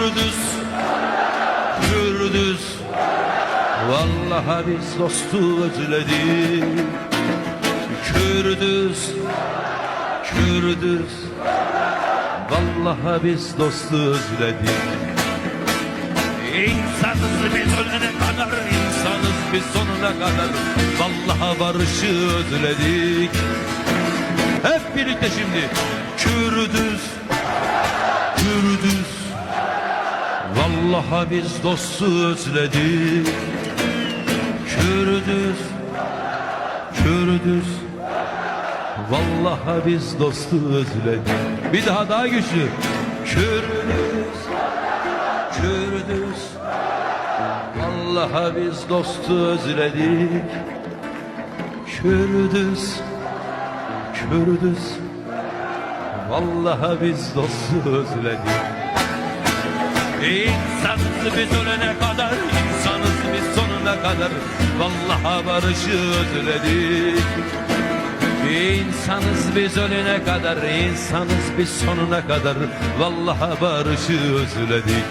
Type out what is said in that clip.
Kürdüz, Kürdüz. Vallahi biz dostu özledik. Kürdüz, Kürdüz. Vallahi biz dostu özledik. İnsanız biz ölene kadar, insanız biz sonuna kadar. Vallahi barışı özledik. Hep birlikte şimdi. Kürdüz, Kürdüz. Vallahi biz dostu özledik. Kürdüz, Kürdüz. Vallahi biz dostu özledik. Bir daha güçlü. Kürdüz, Kürdüz. Vallahi biz dostu özledik. Kürdüz, Kürdüz. Vallahi biz dostu özledik. İnsanız biz ölene kadar, insanız biz sonuna kadar. Vallahi barışı özledik. İnsanız biz ölene kadar, insanız biz sonuna kadar. Vallahi barışı özledik.